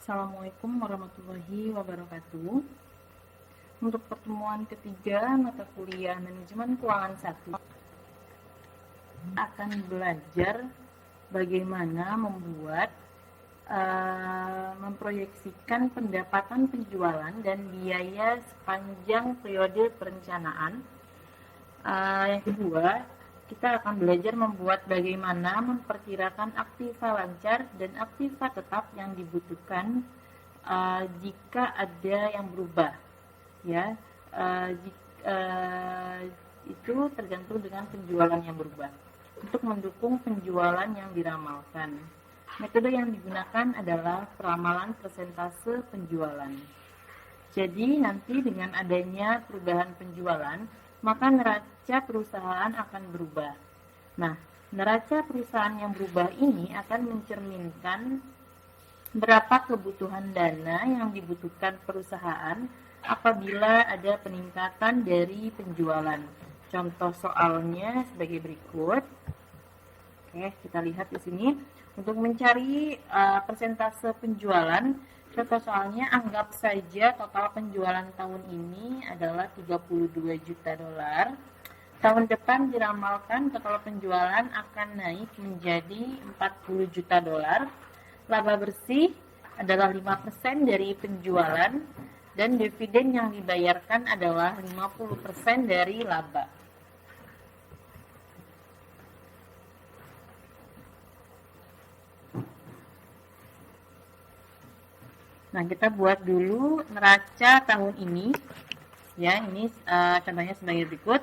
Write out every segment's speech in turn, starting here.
Assalamualaikum warahmatullahi wabarakatuh. Untuk pertemuan ketiga mata kuliah Manajemen Keuangan 1 akan belajar bagaimana memproyeksikan pendapatan penjualan dan biaya sepanjang periode perencanaan. Yang kedua, kita akan belajar membuat bagaimana memperkirakan aktiva lancar dan aktiva tetap yang dibutuhkan jika ada yang berubah, ya. Itu tergantung dengan penjualan yang berubah untuk mendukung penjualan yang diramalkan. Metode yang digunakan adalah peramalan persentase penjualan. Jadi nanti dengan adanya perubahan penjualan, maka neraca perusahaan akan berubah. Nah, neraca perusahaan yang berubah ini akan mencerminkan berapa kebutuhan dana yang dibutuhkan perusahaan apabila ada peningkatan dari penjualan. Contoh soalnya sebagai berikut. Oke, kita lihat di sini. Untuk mencari persentase penjualan, contoh soalnya anggap saja total penjualan tahun ini adalah 32 juta dolar. Tahun depan diramalkan total penjualan akan naik menjadi 40 juta dolar. Laba bersih adalah 5% dari penjualan dan dividen yang dibayarkan adalah 50% dari laba. Nah, kita buat dulu neraca tahun ini. Ya, ini contohnya sebagai berikut.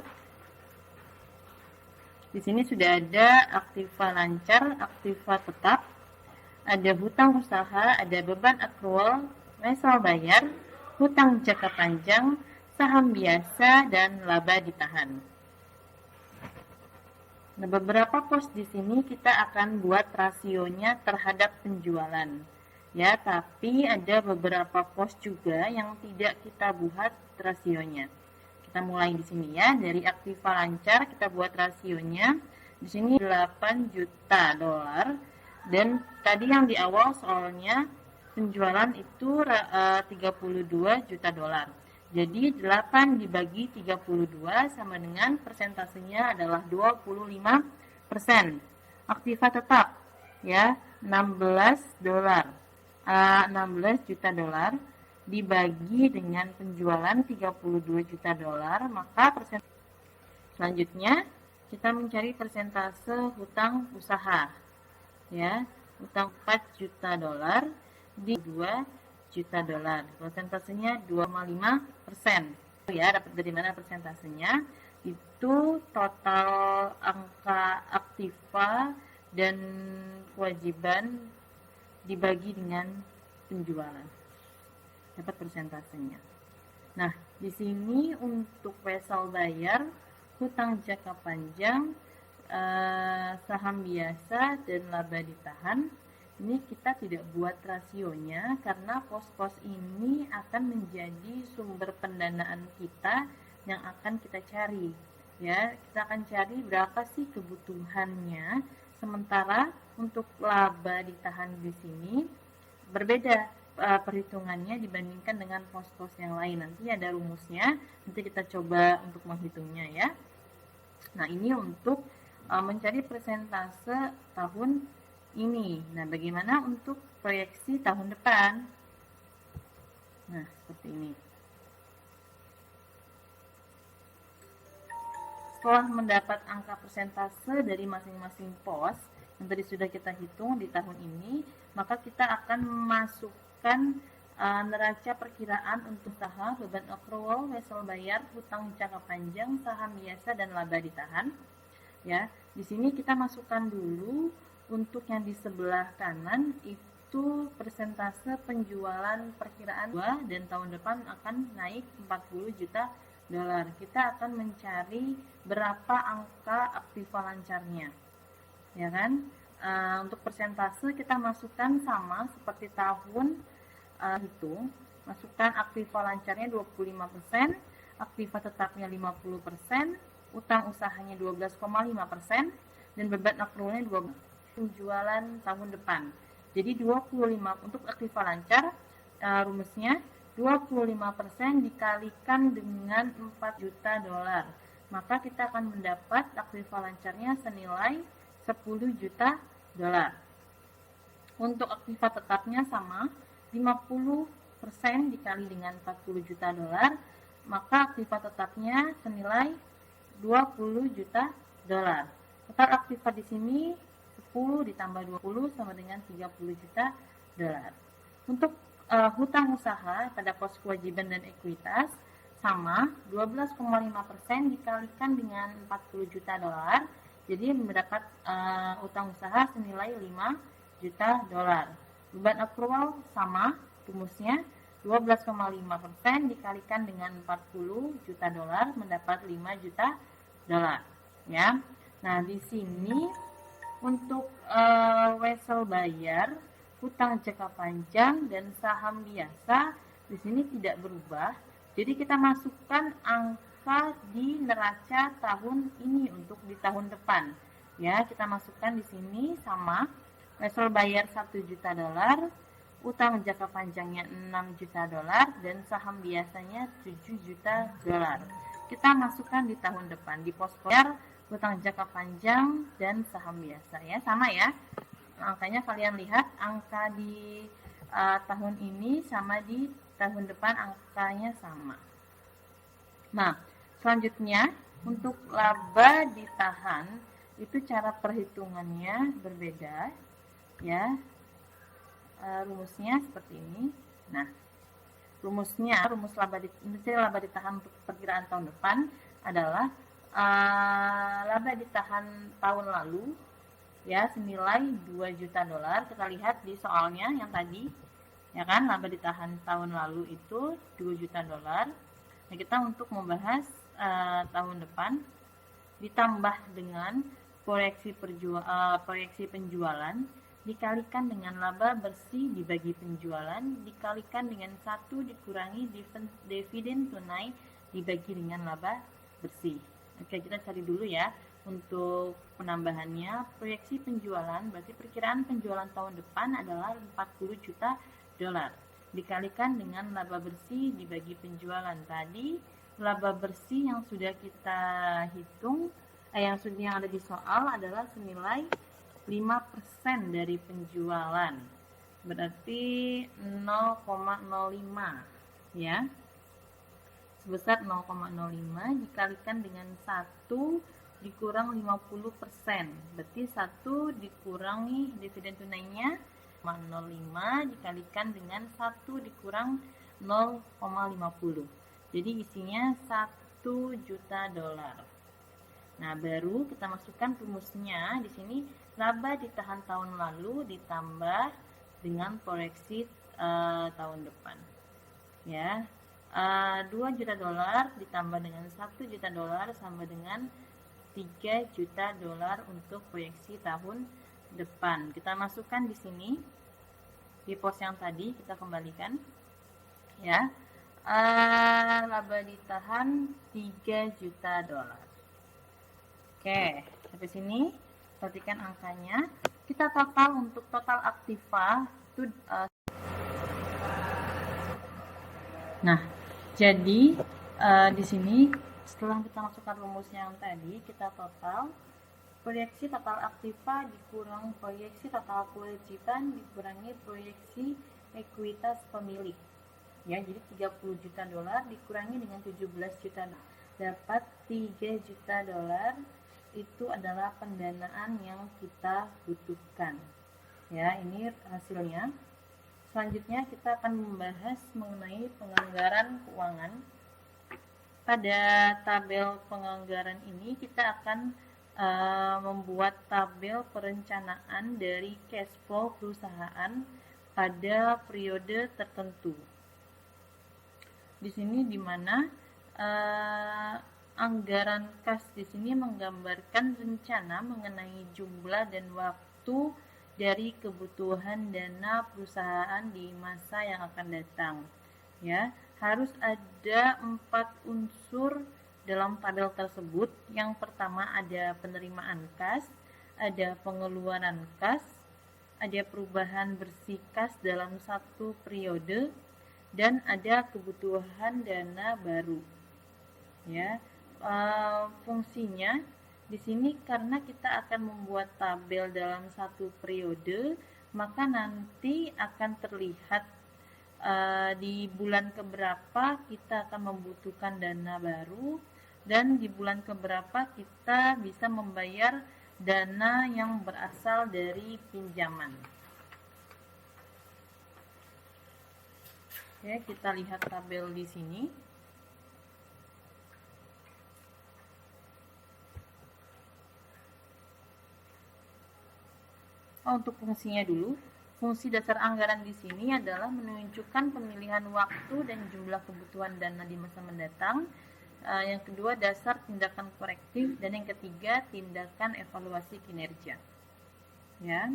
Di sini sudah ada aktiva lancar, aktiva tetap, ada hutang usaha, ada beban akrual, wesel bayar, hutang jangka panjang, saham biasa, dan laba ditahan. Nah, beberapa pos di sini kita akan buat rasionya terhadap penjualan. Ya, tapi ada beberapa pos juga yang tidak kita buat rasionya. Kita mulai di sini ya, dari aktiva lancar kita buat rasionya. Di sini 8 juta dolar dan tadi yang di awal soalnya penjualan itu 32 juta dolar. Jadi 8 dibagi 32 sama dengan persentasenya adalah 25%. Aktiva tetap ya, 16 dolar. 16 juta dolar dibagi dengan penjualan 32 juta dolar, maka selanjutnya kita mencari persentase hutang usaha. Ya, hutang 4 juta dolar di 2 juta dolar. Persentasenya 2,5%. Ya, dapat dari mana persentasenya? Itu total angka aktiva dan kewajiban dibagi dengan penjualan, dapat persentasenya. Nah, di sini untuk wesel bayar, hutang jangka panjang, saham biasa, dan laba ditahan, ini kita tidak buat rasionya karena pos-pos ini akan menjadi sumber pendanaan kita yang akan kita cari. Ya, kita akan cari berapa sih kebutuhannya. Sementara untuk laba ditahan di sini berbeda perhitungannya dibandingkan dengan pos-pos yang lain. Nanti ada rumusnya, nanti kita coba untuk menghitungnya ya. Nah, ini untuk mencari persentase tahun ini. Nah, bagaimana untuk proyeksi tahun depan? Nah, seperti ini. Setelah mendapat angka persentase dari masing-masing pos yang tadi sudah kita hitung di tahun ini, maka kita akan masukkan neraca perkiraan untuk usaha, beban akrual, wesel bayar, hutang jangka panjang, saham biasa, dan laba ditahan. Ya, di sini kita masukkan dulu untuk yang di sebelah kanan itu persentase penjualan perkiraan dan tahun depan akan naik 40 juta dolar. Kita akan mencari berapa angka aktiva lancarnya, ya kan? Untuk persentase kita masukkan sama seperti tahun itu, masukkan aktiva lancarnya 25%, aktiva tetapnya 50%, utang usahanya 12,5%, dan beban akrualnya 12%. Penjualan tahun depan. Jadi 25 untuk aktiva lancar, rumusnya 25% dikalikan dengan 4 juta dolar. Maka kita akan mendapat aktiva lancarnya senilai 10 juta dolar. Untuk aktiva tetapnya sama, 50% dikali dengan 40 juta dolar, maka aktiva tetapnya senilai 20 juta dolar. Total aktiva di sini 10 ditambah 20 sama dengan 30 juta dolar. Untuk hutang usaha pada pos kewajiban dan ekuitas sama 12,5% dikalikan dengan 40 juta dolar, jadi mendapat hutang usaha senilai 5 juta dolar. Beban akrual sama, rumusnya 12,5% dikalikan dengan 40 juta dolar mendapat 5 juta dolar, ya. Nah, di sini untuk wesel bayar, hutang jangka panjang dan saham biasa di sini tidak berubah. Jadi kita masukkan angka di neraca tahun ini untuk di tahun depan. Ya, kita masukkan di sini sama. Wesel bayar 1 juta dolar, utang jangka panjangnya 6 juta dolar dan saham biasanya 7 juta dolar. Kita masukkan di tahun depan di pos bayar, utang jangka panjang dan saham biasa, ya, sama ya. Angkanya kalian lihat, angka di tahun ini sama di tahun depan angkanya sama. Nah, selanjutnya untuk laba ditahan itu cara perhitungannya berbeda, ya. Rumusnya seperti ini. Nah, rumus laba ditahan untuk perkiraan tahun depan adalah laba ditahan tahun lalu, ya, senilai 2 juta dolar. Kita lihat di soalnya yang tadi, ya kan, laba ditahan tahun lalu itu 2 juta dolar. Nah, kita untuk membahas tahun depan ditambah dengan proyeksi penjualan dikalikan dengan laba bersih dibagi penjualan dikalikan dengan 1 dikurangi dividen tunai dibagi dengan laba bersih. Oke, kita cari dulu ya untuk penambahannya. Proyeksi penjualan berarti perkiraan penjualan tahun depan adalah 40 juta dolar dikalikan dengan laba bersih dibagi penjualan. Tadi laba bersih yang sudah kita hitung, yang ada di soal adalah senilai 5% dari penjualan, berarti 0,05, ya, sebesar 0,05 dikalikan dengan 1 dikurang 50%, berarti 1 dikurangi dividen tunainya 0,05 dikalikan dengan 1 dikurang 0,50, jadi isinya 1 juta dolar. Nah, baru kita masukkan rumusnya di sini, laba ditahan tahun lalu ditambah dengan proyeksi tahun depan. Ya, 2 juta dolar ditambah dengan 1 juta dolar sama dengan 3 juta dolar untuk proyeksi tahun depan. Kita masukkan di sini di pos yang tadi, kita kembalikan. Ya, laba ditahan 3 juta dolar. Oke, sampai sini perhatikan angkanya. Kita total untuk total aktiva itu nah, jadi di sini setelah kita masukkan rumusnya yang tadi, kita total proyeksi total aktiva dikurang proyeksi total kewajiban dikurangi proyeksi ekuitas pemilik. Ya, jadi 30 juta dolar dikurangi dengan 17 juta dapat 3 juta dolar. Itu adalah pendanaan yang kita butuhkan. Ya, ini hasilnya. Selanjutnya kita akan membahas mengenai penganggaran keuangan. Pada tabel penganggaran ini kita akan membuat tabel perencanaan dari cash flow perusahaan pada periode tertentu. Di sini di mana anggaran kas di sini menggambarkan rencana mengenai jumlah dan waktu dari kebutuhan dana perusahaan di masa yang akan datang. Ya, harus ada 4 unsur dalam tabel tersebut. Yang pertama ada penerimaan kas, ada pengeluaran kas, ada perubahan bersih kas dalam satu periode, dan ada kebutuhan dana baru. Ya, fungsinya di sini karena kita akan membuat tabel dalam satu periode, maka nanti akan terlihat di bulan keberapa kita akan membutuhkan dana baru, dan di bulan keberapa kita bisa membayar dana yang berasal dari pinjaman. Oke, kita lihat tabel di sini. Untuk fungsinya dulu. Fungsi dasar anggaran di sini adalah menunjukkan pemilihan waktu dan jumlah kebutuhan dana di masa mendatang. Yang kedua, dasar tindakan korektif, dan yang ketiga, tindakan evaluasi kinerja. Ya.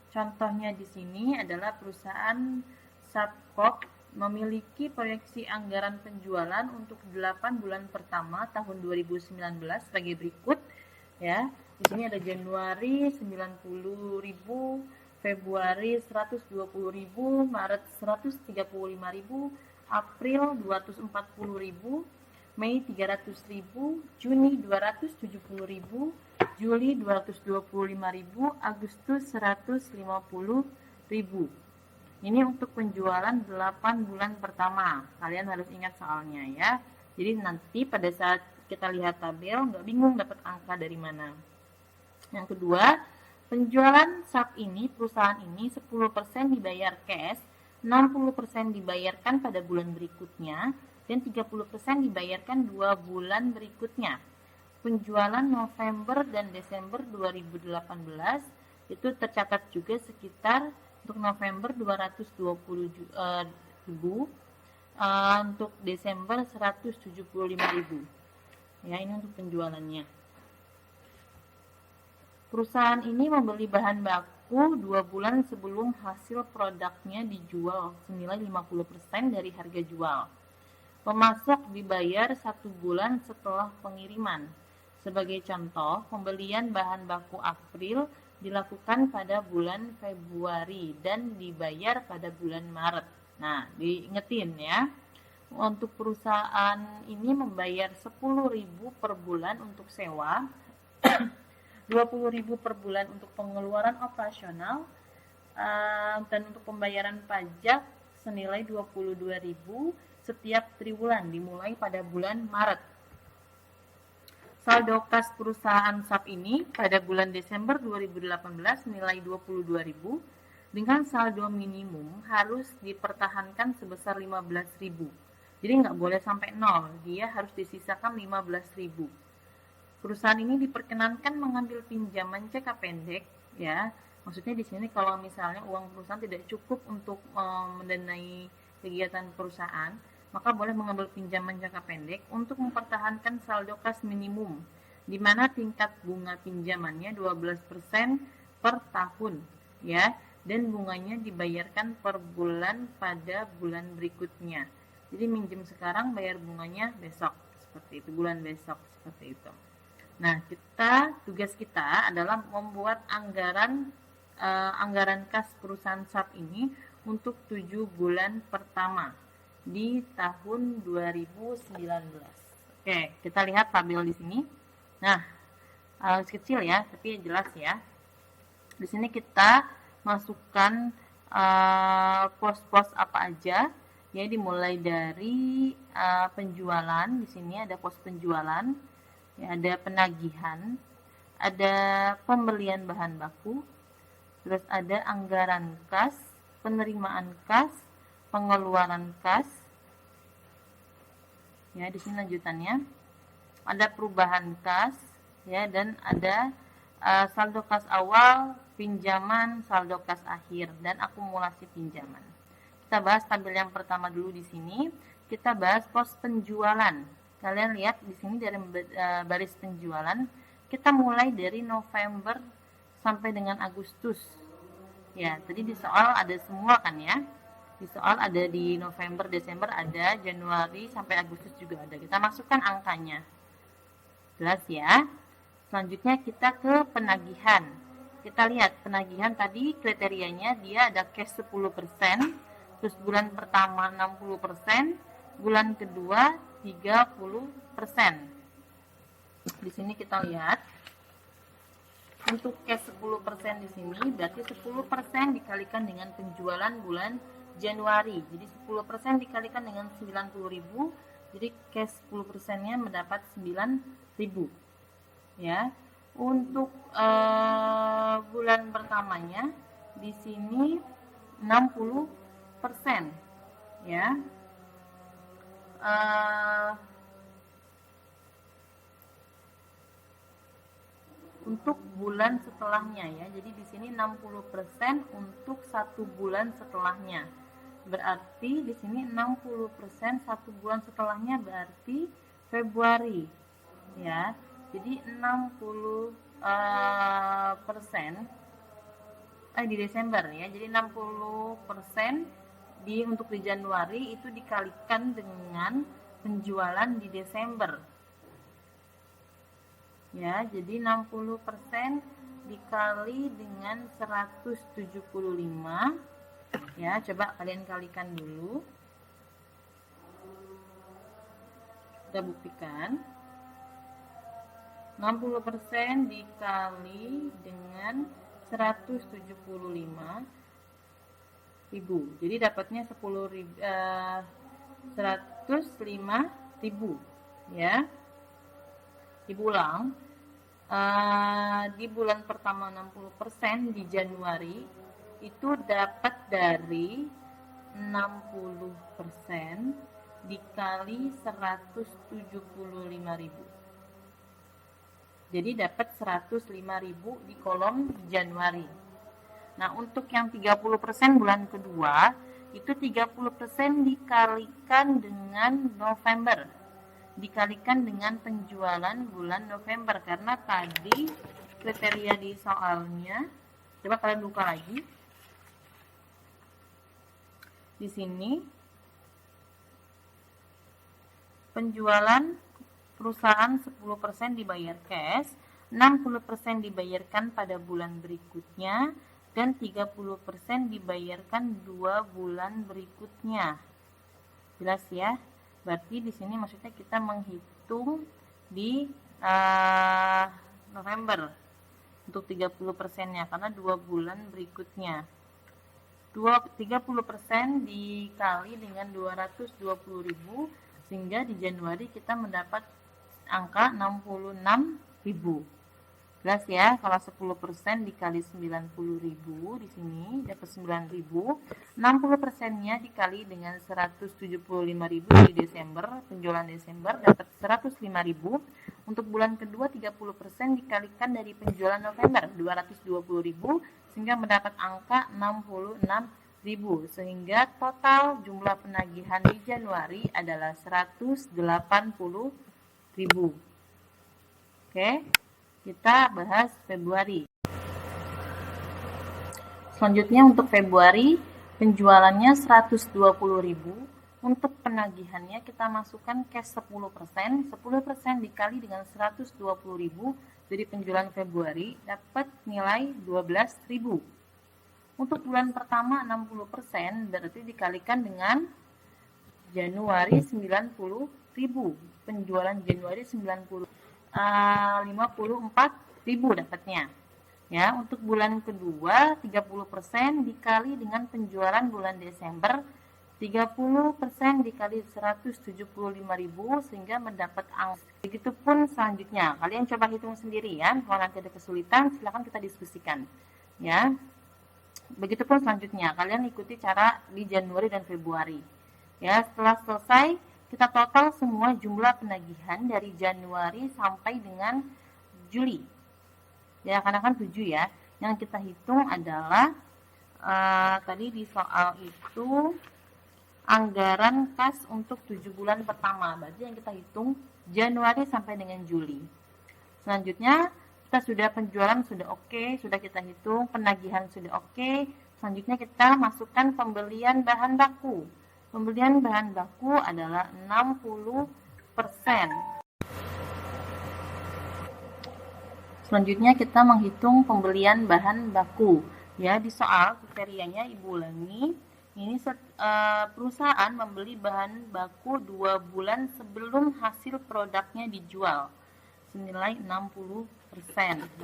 Contohnya di sini adalah perusahaan Subcorp memiliki proyeksi anggaran penjualan untuk 8 bulan pertama tahun 2019 sebagai berikut. Ya. Di sini ada Januari 90.000, Februari 120.000, Maret 135.000, April 240.000, Mei 300.000, Juni 270.000, Juli 225.000, Agustus 150.000. Ini untuk penjualan 8 bulan pertama. Kalian harus ingat soalnya ya. Jadi nanti pada saat kita lihat tabel nggak bingung dapat angka dari mana. Yang kedua, penjualan SAP ini, perusahaan ini 10% dibayar cash, 60% dibayarkan pada bulan berikutnya, dan 30% dibayarkan 2 bulan berikutnya. Penjualan November dan Desember 2018 itu tercatat juga sekitar untuk November 220.000, untuk Desember 175.000. Ya, ini untuk penjualannya. Perusahaan ini membeli bahan baku 2 bulan sebelum hasil produknya dijual senilai 50% dari harga jual. Pemasok dibayar 1 bulan setelah pengiriman. Sebagai contoh, pembelian bahan baku April dilakukan pada bulan Februari dan dibayar pada bulan Maret. Nah, diingetin ya. Untuk perusahaan ini membayar 10.000 per bulan untuk sewa, 20.000 per bulan untuk pengeluaran operasional, dan untuk pembayaran pajak senilai 22.000 setiap triwulan dimulai pada bulan Maret. Saldo kas perusahaan SAP ini pada bulan Desember 2018 senilai 22.000 dengan saldo minimum harus dipertahankan sebesar 15.000. Jadi nggak boleh sampai nol, dia harus disisakan 15.000. Perusahaan ini diperkenankan mengambil pinjaman jangka pendek, ya. Maksudnya di sini kalau misalnya uang perusahaan tidak cukup untuk mendanai kegiatan perusahaan, maka boleh mengambil pinjaman jangka pendek untuk mempertahankan saldo kas minimum, di mana tingkat bunga pinjamannya 12% per tahun, ya, dan bunganya dibayarkan per bulan pada bulan berikutnya. Jadi minjem sekarang, bayar bunganya besok, seperti itu, bulan besok, seperti itu. Nah, tugas kita adalah membuat anggaran kas perusahaan SAP ini untuk 7 bulan pertama di tahun 2019. Oke, kita lihat tabel di sini. Nah, kecil ya, tapi jelas ya. Di sini kita masukkan pos-pos apa aja. Ya, dimulai dari penjualan. Di sini ada pos penjualan. Ya, ada penagihan, ada pembelian bahan baku, terus ada anggaran kas, penerimaan kas, pengeluaran kas. Ya, di sini lanjutannya. Ada perubahan kas, ya, dan ada saldo kas awal, pinjaman, saldo kas akhir, dan akumulasi pinjaman. Kita bahas tabel yang pertama dulu di sini. Kita bahas pos penjualan. Kalian lihat di sini dari baris penjualan, kita mulai dari November sampai dengan Agustus. Ya, tadi di soal ada semua kan ya. Di soal ada di November, Desember ada, Januari sampai Agustus juga ada. Kita masukkan angkanya. Jelas ya. Selanjutnya kita ke penagihan. kita lihat penagihan tadi kriterianya dia ada cash 10%, terus bulan pertama 60%, bulan kedua 30%. Di sini kita lihat untuk cash 10% di sini berarti 10% dikalikan dengan penjualan bulan Januari. Jadi 10% dikalikan dengan 90.000, jadi cash 10%-nya mendapat 9.000. Ya. Untuk bulan pertamanya di sini 60%. Ya. Untuk bulan setelahnya ya. Jadi di sini 60% untuk 1 bulan setelahnya. Berarti di sini 60% 1 bulan setelahnya berarti Februari. Ya. Jadi 60% di Desember ya. Jadi 60% untuk di Januari itu dikalikan dengan penjualan di Desember. Ya, jadi 60% dikali dengan 175. Ya, coba kalian kalikan dulu. Kita buktikan. 60% dikali dengan 175.000. Jadi dapatnya 105.000 ya. Diulang. Di bulan pertama 60% di Januari itu dapat dari 60% dikali 175.000. Jadi dapat 105.000 di kolom Januari. Nah, untuk yang 30% bulan kedua itu 30% dikalikan dengan November. Dikalikan dengan penjualan bulan November, karena tadi kriteria di soalnya, coba kalian buka lagi di sini, penjualan perusahaan 10% dibayar cash, 60% dibayarkan pada bulan berikutnya, dan 30% dibayarkan 2 bulan berikutnya. Jelas ya? Berarti di sini maksudnya kita menghitung di November untuk 30%-nya karena 2 bulan berikutnya. 30% dikali dengan 220.000 sehingga di Januari kita mendapat angka 66.000. Jelas ya, kalau 10% dikali 90.000 di sini dapat 9.000. 60%-nya dikali dengan 175.000 di Desember, penjualan Desember dapat 105.000. Untuk bulan kedua 30% dikalikan dari penjualan November 220.000 sehingga mendapat angka 66.000. Sehingga total jumlah penagihan di Januari adalah 180.000. Oke. Kita bahas Februari. Selanjutnya untuk Februari, penjualannya 120.000. Untuk penagihannya kita masukkan cash 10%. 10% dikali dengan 120.000 dari penjualan Februari dapat nilai 12.000. Untuk bulan pertama 60% berarti dikalikan dengan Januari 90.000. Penjualan Januari 54.000 dapatnya. Ya, untuk bulan kedua 30% dikali dengan penjualan bulan Desember 30% dikali 175.000 sehingga mendapat angka. Begitupun selanjutnya. Kalian coba hitung sendiri ya. Kalau nanti ada kesulitan silakan kita diskusikan. Ya. Begitupun selanjutnya. Kalian ikuti cara di Januari dan Februari. Ya, setelah selesai kita total semua jumlah penagihan dari Januari sampai dengan Juli. Ya, karena kan 7 ya. Yang kita hitung adalah tadi di soal itu anggaran kas untuk 7 bulan pertama. Berarti yang kita hitung Januari sampai dengan Juli. Selanjutnya kita sudah penjualan sudah oke, sudah kita hitung, penagihan sudah oke. Selanjutnya kita masukkan pembelian bahan baku. Pembelian bahan baku adalah 60%. Selanjutnya kita menghitung pembelian bahan baku. Ya, di soal kriterianya Ibu ulangi. Ini perusahaan membeli bahan baku 2 bulan sebelum hasil produknya dijual senilai 60%.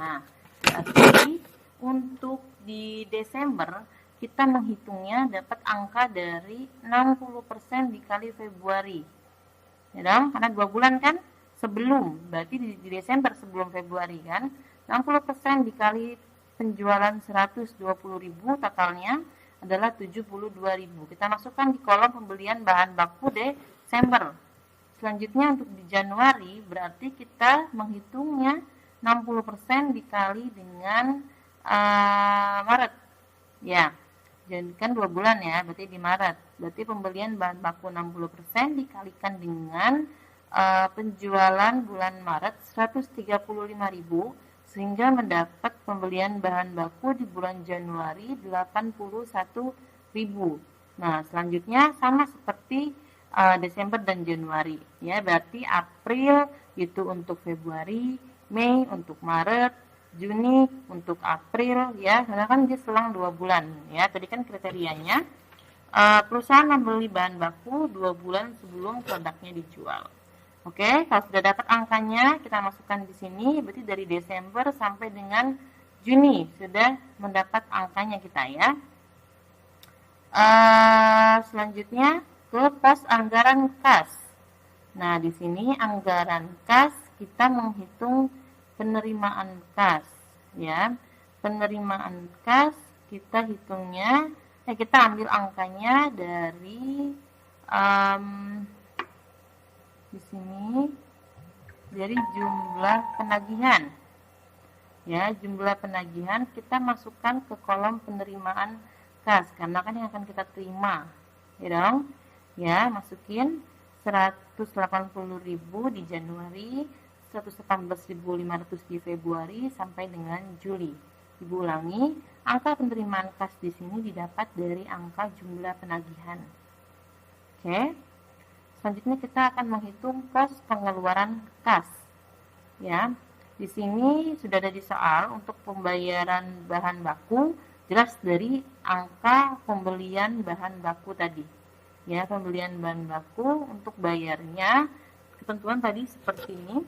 Nah, berarti untuk di Desember kita menghitungnya dapat angka dari 60% dikali Februari. Ya dong, karena 2 bulan kan sebelum, berarti di Desember sebelum Februari kan. 60% dikali penjualan 120.000, totalnya adalah 72.000. Kita masukkan di kolom pembelian bahan baku Desember. Selanjutnya untuk di Januari berarti kita menghitungnya 60% dikali dengan Maret. Ya, jadi kan 2 bulan ya, berarti di Maret. Berarti pembelian bahan baku 60% dikalikan dengan penjualan bulan Maret 135.000 sehingga mendapat pembelian bahan baku di bulan Januari 81.000. Nah, selanjutnya sama seperti Desember dan Januari ya, berarti April itu untuk Februari, Mei untuk Maret, Juni untuk April ya, karena kan dia selang 2 bulan ya. Tadi kan kriterianya perusahaan membeli bahan baku 2 bulan sebelum produknya dijual. Oke, kalau sudah dapat angkanya kita masukkan di sini, berarti dari Desember sampai dengan Juni sudah mendapat angkanya kita ya. Selanjutnya ke pos anggaran kas. Nah, di sini anggaran kas kita menghitung penerimaan kas ya. Penerimaan kas kita hitungnya, kita ambil angkanya dari di sini dari jumlah penagihan. Ya, jumlah penagihan kita masukkan ke kolom penerimaan kas karena kan yang akan kita terima. Ya dong? Ya, masukin 180.000 di Januari, 118.500 di Februari sampai dengan Juli. Ibu ulangi, angka penerimaan kas di sini didapat dari angka jumlah penagihan. Oke. Selanjutnya kita akan menghitung pos pengeluaran kas. Ya. Di sini sudah ada di soal untuk pembayaran bahan baku, jelas dari angka pembelian bahan baku tadi. Ya, pembelian bahan baku untuk bayarnya ketentuan tadi seperti ini.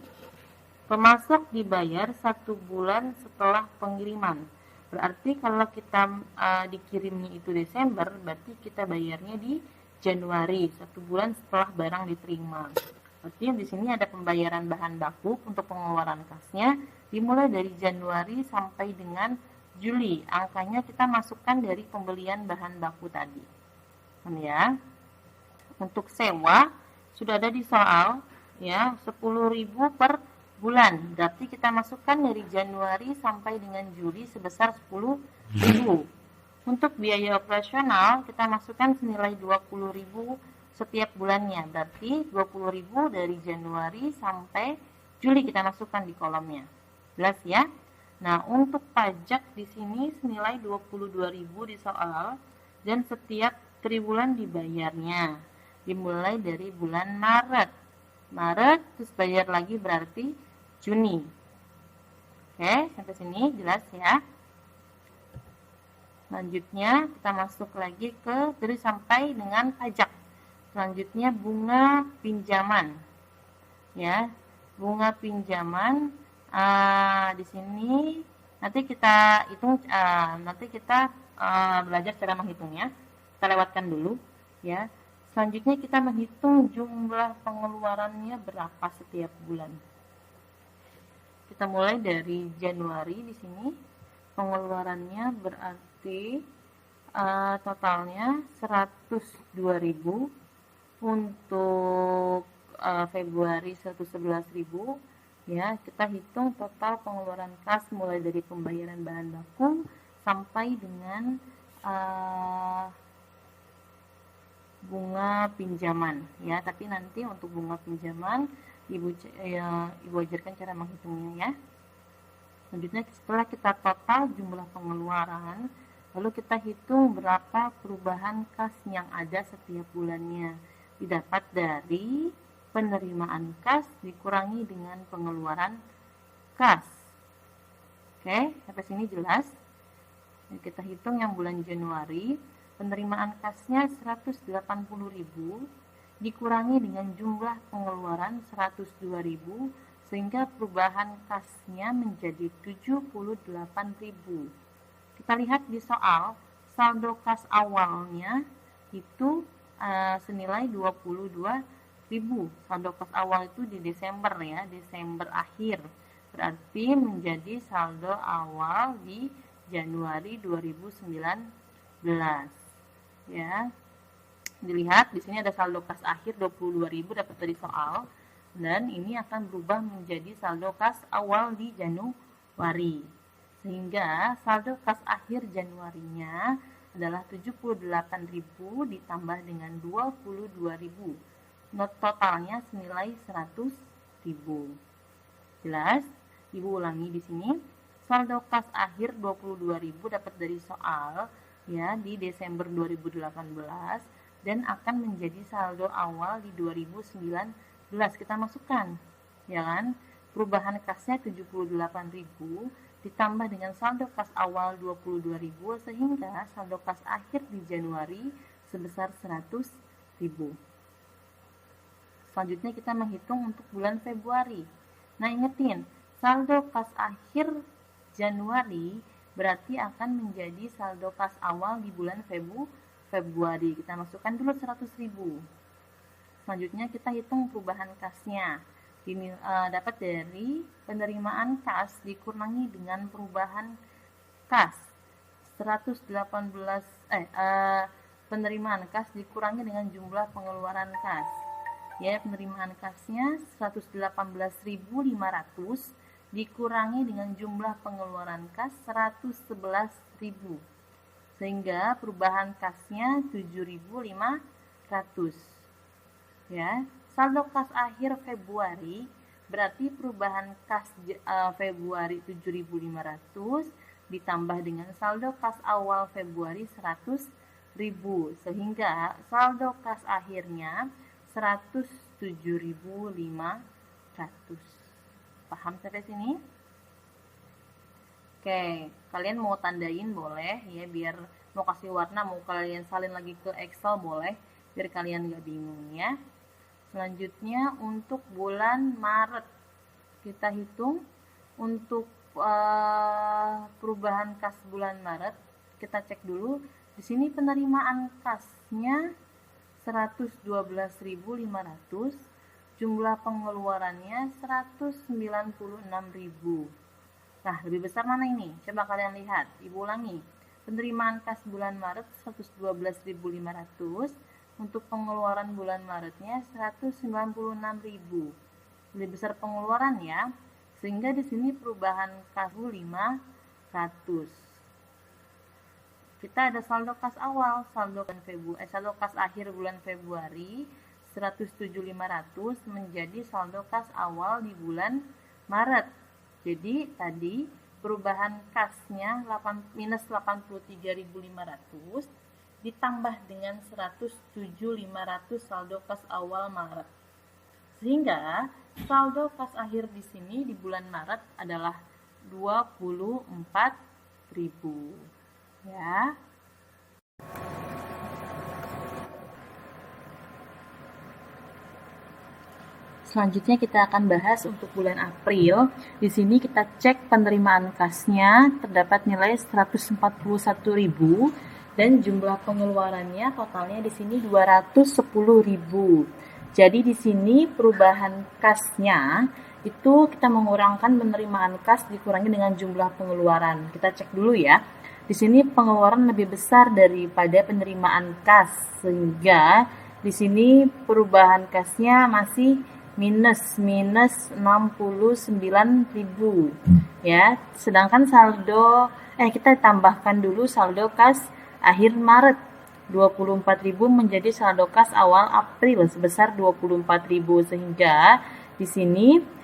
Pemasok dibayar 1 bulan setelah pengiriman. Berarti kalau kita dikirimnya itu Desember, berarti kita bayarnya di Januari, 1 bulan setelah barang diterima. Berarti di sini ada pembayaran bahan baku untuk pengeluaran kasnya dimulai dari Januari sampai dengan Juli. Angkanya kita masukkan dari pembelian bahan baku tadi. Ya. Untuk sewa sudah ada di soal ya, 10.000 per bulan. Berarti kita masukkan dari Januari sampai dengan Juli sebesar 10.000. Untuk biaya operasional kita masukkan senilai 20.000 setiap bulannya. Berarti 20.000 dari Januari sampai Juli kita masukkan di kolomnya. Jelas ya? Nah, untuk pajak di sini senilai 22.000 di soal dan setiap triwulan dibayarnya. Dimulai dari bulan Maret. Maret terus bayar lagi berarti Juni. Oke, sampai sini jelas ya. Selanjutnya kita masuk lagi ke dari sampai dengan pajak. Selanjutnya bunga pinjaman. Ya, bunga pinjaman di sini nanti kita hitung, nanti kita belajar cara menghitungnya. Kita lewatkan dulu ya. Selanjutnya kita menghitung jumlah pengeluarannya berapa setiap bulan. Kita mulai dari Januari di sini. Pengeluarannya berarti totalnya 102.000. Untuk Februari 111.000. Ya, kita hitung total pengeluaran kas mulai dari pembayaran bahan baku sampai dengan bunga pinjaman ya. Tapi nanti untuk bunga pinjaman ibu ajarkan cara menghitungnya ya. Selanjutnya setelah kita total jumlah pengeluaran, lalu kita hitung berapa perubahan kas yang ada setiap bulannya. Didapat dari penerimaan kas dikurangi dengan pengeluaran kas. Oke, sampai sini jelas. Kita hitung yang bulan Januari, penerimaan kasnya 180.000 dikurangi dengan jumlah pengeluaran 102.000 sehingga perubahan kasnya menjadi 78.000. Kita lihat di soal, saldo kas awalnya itu senilai 22.000. Saldo kas awal itu di Desember ya, Desember akhir. Berarti menjadi saldo awal di Januari 2019. Ya. Dilihat di sini ada saldo kas akhir 22.000 dapat dari soal, dan ini akan berubah menjadi saldo kas awal di Januari. Sehingga saldo kas akhir Januarinya adalah 78.000 ditambah dengan 22.000. Totalnya senilai 100.000. Jelas? Ibu ulangi di sini. Saldo kas akhir 22.000 dapat dari soal ya di Desember 2018 dan akan menjadi saldo awal di 2019. Kita masukkan, ya kan? Perubahan kasnya 78.000 ditambah dengan saldo kas awal 22.000 sehingga saldo kas akhir di Januari sebesar 100.000. Selanjutnya kita menghitung untuk bulan Februari. Nah, ingetin, saldo kas akhir Januari berarti akan menjadi saldo kas awal di bulan Februari. Kita masukkan dulu 100.000. Selanjutnya kita hitung perubahan kasnya. Ini dapat dari penerimaan kas dikurangi dengan perubahan kas. 118 penerimaan kas dikurangi dengan jumlah pengeluaran kas. Ya, penerimaan kasnya 118.500 dikurangi dengan jumlah pengeluaran kas 111.000 sehingga perubahan kasnya 7.500. Ya, saldo kas akhir Februari berarti perubahan kas Februari 7.500 ditambah dengan saldo kas awal Februari 100.000 sehingga saldo kas akhirnya 107.500. Paham sampai sini? Oke, kalian mau tandain boleh ya, biar mau kasih warna, mau kalian salin lagi ke Excel boleh, biar kalian gak bingung ya. Selanjutnya untuk bulan Maret kita hitung untuk perubahan kas bulan Maret. Kita cek dulu di sini penerimaan kasnya 112.500, jumlah pengeluarannya 196.000. Nah, lebih besar mana ini? Coba kalian lihat. Ibu ulangi. Penerimaan kas bulan Maret 112.500, untuk pengeluaran bulan Maretnya 196.000. Lebih besar pengeluaran ya. Sehingga di sini perubahan kas 500. Kita ada saldo kas awal, saldo kas akhir bulan Februari 107.500 menjadi saldo kas awal di bulan Maret. Jadi tadi perubahan kasnya minus 83.500 ditambah dengan 107.500 saldo kas awal Maret. Sehingga saldo kas akhir di sini di bulan Maret adalah 24.000. Ya. Selanjutnya kita akan bahas untuk bulan April. Di sini kita cek penerimaan kasnya terdapat nilai 141.000 dan jumlah pengeluarannya totalnya di sini 210.000. Jadi di sini perubahan kasnya itu kita mengurangkan penerimaan kas dikurangi dengan jumlah pengeluaran. Kita cek dulu ya. Di sini pengeluaran lebih besar daripada penerimaan kas, sehingga di sini perubahan kasnya masih minus 69.000 ya. Sedangkan saldo kita tambahkan dulu saldo kas akhir Maret 24.000 menjadi saldo kas awal April sebesar 24.000 sehingga di sini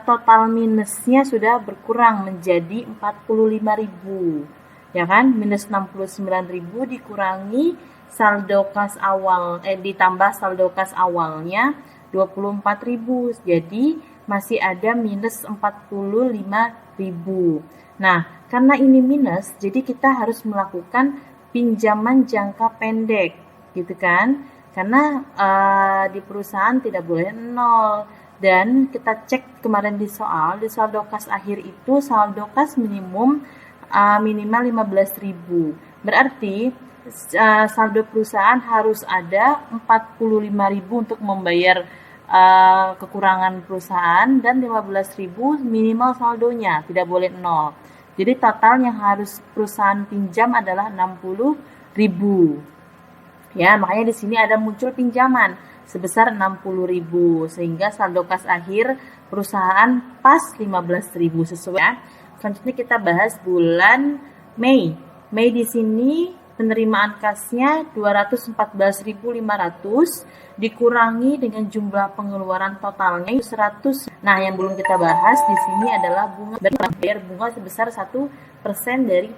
total minusnya sudah berkurang menjadi 45.000 ya kan, minus 69.000 dikurangi saldo kas awal ditambah saldo kas awalnya 24.000, jadi masih ada minus 45.000 Nah, karena ini minus, jadi kita harus melakukan pinjaman jangka pendek, gitu kan? Karena di perusahaan tidak boleh nol. Dan kita cek kemarin di saldo kas akhir itu saldo kas minimum minimal 15.000. Berarti saldo perusahaan harus ada 45.000 untuk membayar kekurangan perusahaan dan 15.000 minimal saldonya, tidak boleh nol. Jadi total yang harus perusahaan pinjam adalah 60.000. Ya, makanya di sini ada muncul pinjaman sebesar 60.000 sehingga saldo kas akhir perusahaan pas 15.000 sesuai. Ya. Selanjutnya kita bahas bulan Mei. Mei di sini penerimaan kasnya 214.500 dikurangi dengan jumlah pengeluaran totalnya 100. Nah, yang belum kita bahas di sini adalah bunga. Bayar bunga sebesar 1% dari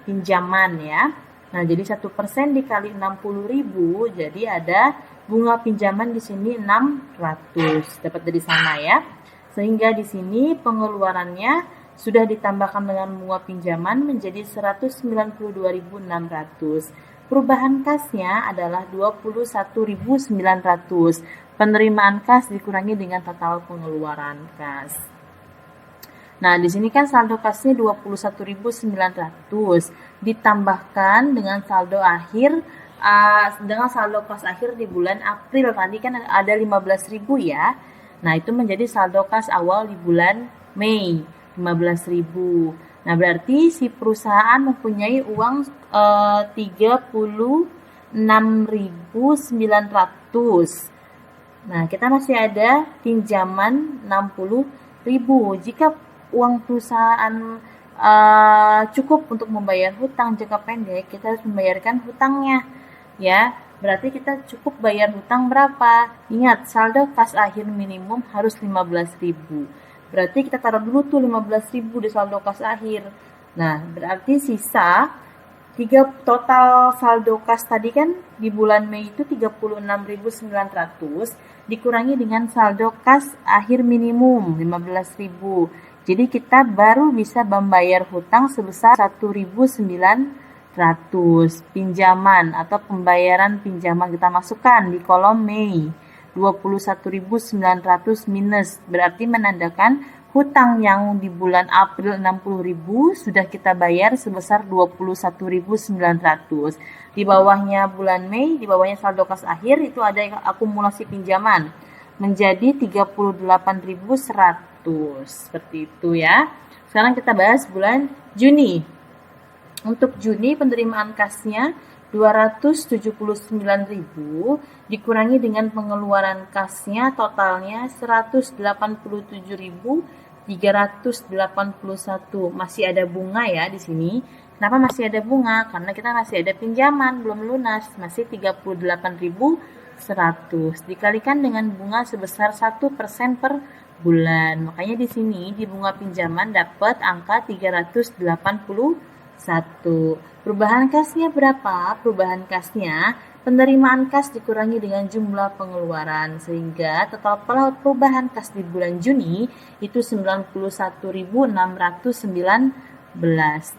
pinjaman ya. Nah, jadi 1% dikali 60.000, jadi ada bunga pinjaman di sini 600. Dapat dari sana ya. Sehingga di sini pengeluarannya sudah ditambahkan dengan bunga pinjaman menjadi 192.600. Perubahan kasnya adalah 21.900. Penerimaan kas dikurangi dengan total pengeluaran kas. Nah, di sini kan saldo kasnya 21.900 ditambahkan dengan saldo akhir kas akhir di bulan April. Tadi kan ada 15.000 ya. Nah, itu menjadi saldo kas awal di bulan Mei 15.000. Nah, berarti si perusahaan mempunyai uang 36.900. Nah, kita masih ada pinjaman 60.000. Jika uang perusahaan cukup untuk membayar hutang jangka pendek, kita harus membayarkan hutangnya. Ya, berarti kita cukup bayar hutang berapa? Ingat, saldo kas akhir minimum harus 15.000. Berarti kita taruh dulu tuh 15.000 di saldo kas akhir. Nah, berarti sisa total saldo kas tadi kan di bulan Mei itu 36.900 dikurangi dengan saldo kas akhir minimum 15.000. Jadi kita baru bisa membayar hutang sebesar 1.900. Pinjaman atau pembayaran pinjaman kita masukkan di kolom Mei 21.900 minus, berarti menandakan hutang yang di bulan April 60.000 sudah kita bayar sebesar 21.900. Di bawahnya bulan Mei, di bawahnya saldo kas akhir itu ada akumulasi pinjaman menjadi 38.100. Seperti itu ya. Sekarang kita bahas bulan Juni. Untuk Juni penerimaan kasnya 279.000 dikurangi dengan pengeluaran kasnya totalnya 187.381. Masih ada bunga ya di sini. Kenapa masih ada bunga? Karena kita masih ada pinjaman belum lunas, masih 38.100 dikalikan dengan bunga sebesar 1% per bulan. Makanya di sini di bunga pinjaman dapat angka 381. Perubahan kasnya berapa? Perubahan kasnya penerimaan kas dikurangi dengan jumlah pengeluaran sehingga total perubahan kas di bulan Juni itu 91.619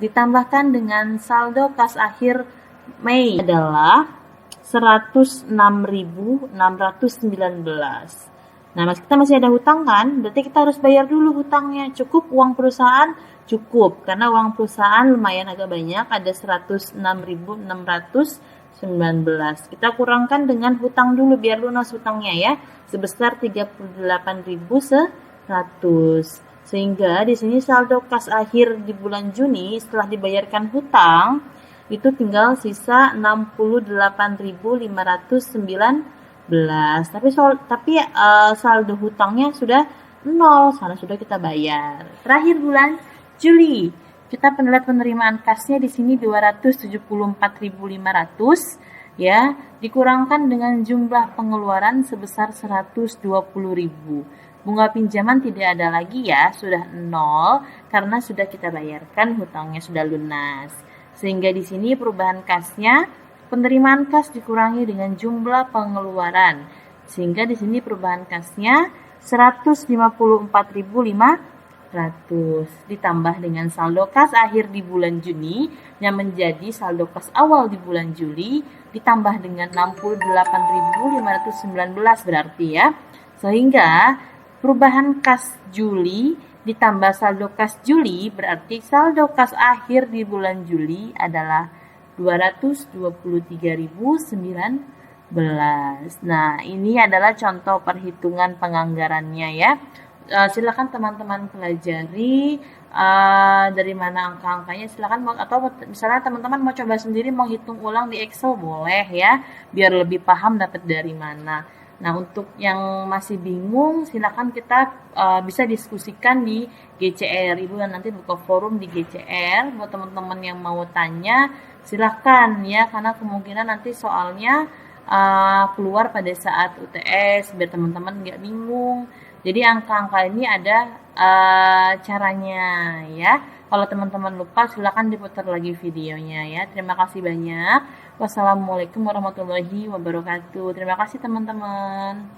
ditambahkan dengan saldo kas akhir Mei adalah 106.619. Nah, kita masih ada hutang kan? Berarti kita harus bayar dulu hutangnya. Cukup uang perusahaan? Cukup, karena uang perusahaan lumayan agak banyak, ada 106.619. Kita kurangkan dengan hutang dulu biar lunas hutangnya ya, sebesar 38.100. Sehingga di sini saldo kas akhir di bulan Juni setelah dibayarkan hutang itu tinggal sisa 68.519. Tapi saldo hutangnya sudah 0, sana sudah kita bayar. Terakhir bulan Juli, kita lihat penerimaan kasnya di sini 274.500 ya, dikurangkan dengan jumlah pengeluaran sebesar 120.000. Bunga pinjaman tidak ada lagi ya, sudah 0 karena sudah kita bayarkan hutangnya sudah lunas. Sehingga di sini perubahan kasnya penerimaan kas dikurangi dengan jumlah pengeluaran. Sehingga di sini perubahan kasnya 154.500. ditambah dengan saldo kas akhir di bulan Juni yang menjadi saldo kas awal di bulan Juli ditambah dengan 68.519 berarti ya. Sehingga perubahan kas Juli ditambah saldo kas Juli berarti saldo kas akhir di bulan Juli adalah 223.019. Nah, ini adalah contoh perhitungan penganggarannya ya. Silakan teman-teman pelajari dari mana angka-angkanya. Silakan atau misalnya teman-teman mau coba sendiri mau hitung ulang di Excel boleh ya, biar lebih paham dapat dari mana. Nah, untuk yang masih bingung, silakan kita bisa diskusikan di GCR. Ibu nanti buka forum di GCR buat teman-teman yang mau tanya. Silakan ya, karena kemungkinan nanti soalnya keluar pada saat UTS biar teman-teman nggak bingung. Jadi angka-angka ini ada caranya ya. Kalau teman-teman lupa silakan diputar lagi videonya ya. Terima kasih banyak. Wassalamualaikum warahmatullahi wabarakatuh. Terima kasih teman-teman.